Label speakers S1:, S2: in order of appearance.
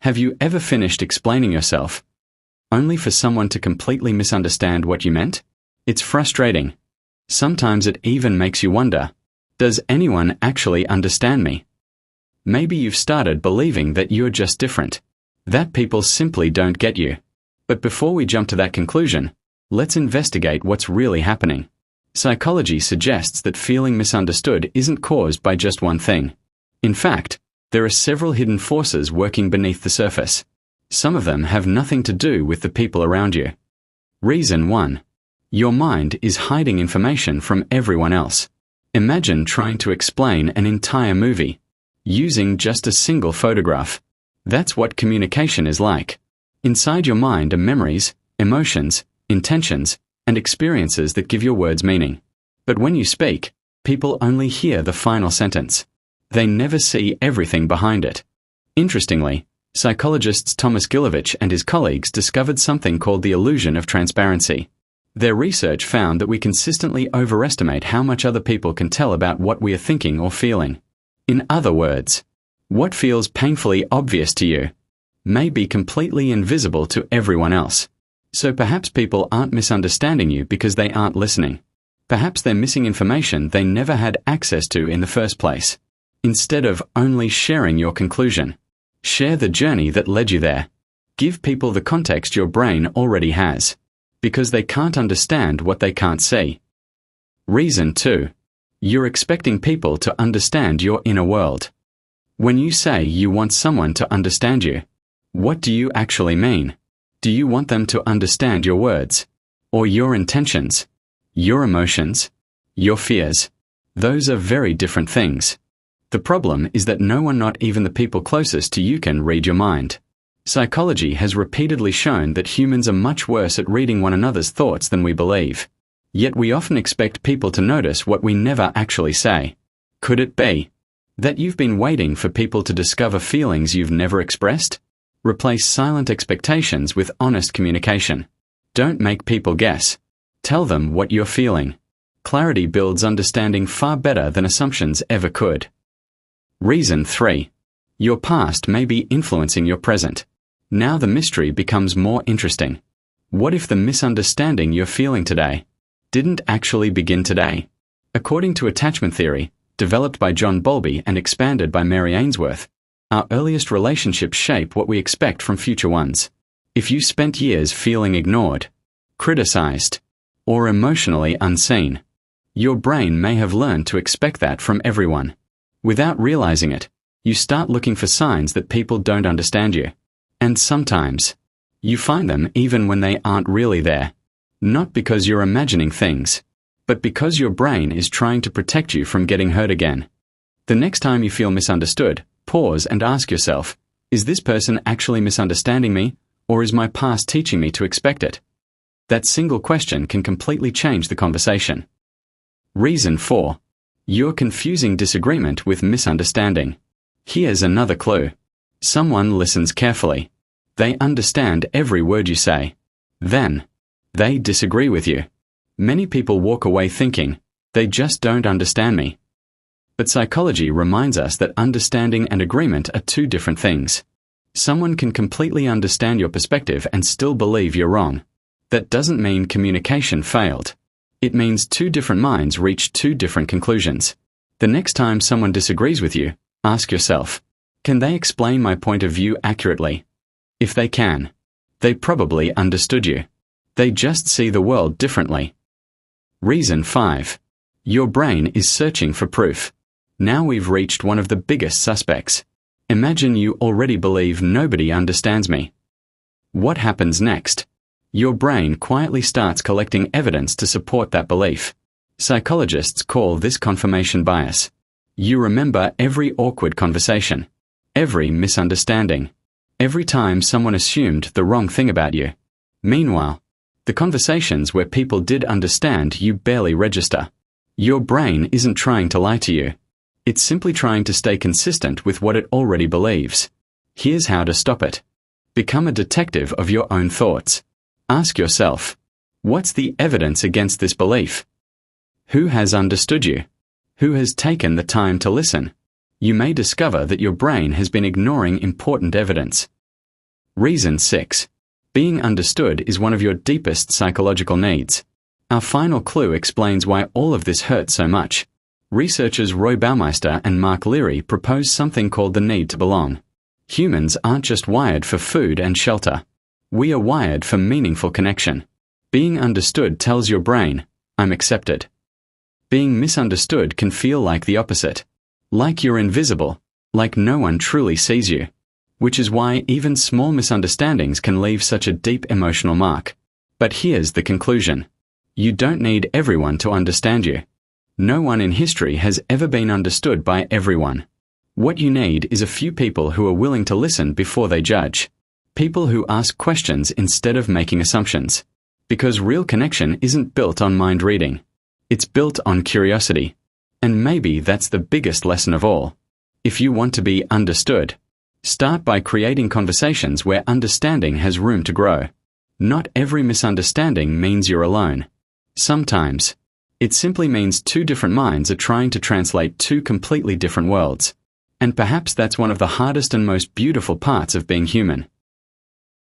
S1: Have you ever finished explaining yourself, only for someone to completely misunderstand what you meant? It's frustrating. Sometimes it even makes you wonder, does anyone actually understand me? Maybe you've started believing that you're just different, that people simply don't get you. But before we jump to that conclusion, let's investigate what's really happening. Psychology suggests that feeling misunderstood isn't caused by just one thing. In fact, there are several hidden forces working beneath the surface. Some of them have nothing to do with the people around you. Reason 1. Your mind is hiding information from everyone else. Imagine trying to explain an entire movie using just a single photograph. That's what communication is like. Inside your mind are memories, emotions, intentions, and experiences that give your words meaning. But when you speak, people only hear the final sentence. They never see everything behind it. Interestingly, psychologists Thomas Gilovich and his colleagues discovered something called the illusion of transparency. Their research found that we consistently overestimate how much other people can tell about what we are thinking or feeling. In other words, what feels painfully obvious to you may be completely invisible to everyone else. So perhaps people aren't misunderstanding you because they aren't listening. Perhaps they're missing information they never had access to in the first place. Instead of only sharing your conclusion, share the journey that led you there. Give people the context your brain already has, because they can't understand what they can't see. Reason 2. You're expecting people to understand your inner world. When you say you want someone to understand you, what do you actually mean? Do you want them to understand your words, or your intentions, your emotions, your fears? Those are very different things. The problem is that no one, not even the people closest to you, can read your mind. Psychology has repeatedly shown that humans are much worse at reading one another's thoughts than we believe. Yet we often expect people to notice what we never actually say. Could it be that you've been waiting for people to discover feelings you've never expressed? Replace silent expectations with honest communication. Don't make people guess. Tell them what you're feeling. Clarity builds understanding far better than assumptions ever could. Reason 3. Your past may be influencing your present. Now the mystery becomes more interesting. What if the misunderstanding you're feeling today didn't actually begin today? According to attachment theory, developed by John Bowlby and expanded by Mary Ainsworth, our earliest relationships shape what we expect from future ones. If you spent years feeling ignored, criticized, or emotionally unseen, your brain may have learned to expect that from everyone. Without realizing it, you start looking for signs that people don't understand you. And sometimes, you find them even when they aren't really there. Not because you're imagining things, but because your brain is trying to protect you from getting hurt again. The next time you feel misunderstood, pause and ask yourself, is this person actually misunderstanding me, or is my past teaching me to expect it? That single question can completely change the conversation. Reason 4. You're confusing disagreement with misunderstanding. Here's another clue. Someone listens carefully. They understand every word you say. Then, they disagree with you. Many people walk away thinking, they just don't understand me. But psychology reminds us that understanding and agreement are two different things. Someone can completely understand your perspective and still believe you're wrong. That doesn't mean communication failed. It means two different minds reached two different conclusions. The next time someone disagrees with you, ask yourself, can they explain my point of view accurately? If they can, they probably understood you. They just see the world differently. Reason 5. Your brain is searching for proof. Now we've reached one of the biggest suspects. Imagine you already believe nobody understands me. What happens next? Your brain quietly starts collecting evidence to support that belief. Psychologists call this confirmation bias. You remember every awkward conversation, every misunderstanding, every time someone assumed the wrong thing about you. Meanwhile, the conversations where people did understand you barely register. Your brain isn't trying to lie to you. It's simply trying to stay consistent with what it already believes. Here's how to stop it. Become a detective of your own thoughts. Ask yourself, what's the evidence against this belief? Who has understood you? Who has taken the time to listen? You may discover that your brain has been ignoring important evidence. Reason 6. Being understood is one of your deepest psychological needs. Our final clue explains why all of this hurts so much. Researchers Roy Baumeister and Mark Leary propose something called the need to belong. Humans aren't just wired for food and shelter. We are wired for meaningful connection. Being understood tells your brain, I'm accepted. Being misunderstood can feel like the opposite. Like you're invisible, like no one truly sees you. Which is why even small misunderstandings can leave such a deep emotional mark. But here's the conclusion. You don't need everyone to understand you. No one in history has ever been understood by everyone. What you need is a few people who are willing to listen before they judge. People who ask questions instead of making assumptions. Because real connection isn't built on mind reading. It's built on curiosity. And maybe that's the biggest lesson of all. If you want to be understood, start by creating conversations where understanding has room to grow. Not every misunderstanding means you're alone. Sometimes, it simply means two different minds are trying to translate two completely different worlds. And perhaps that's one of the hardest and most beautiful parts of being human.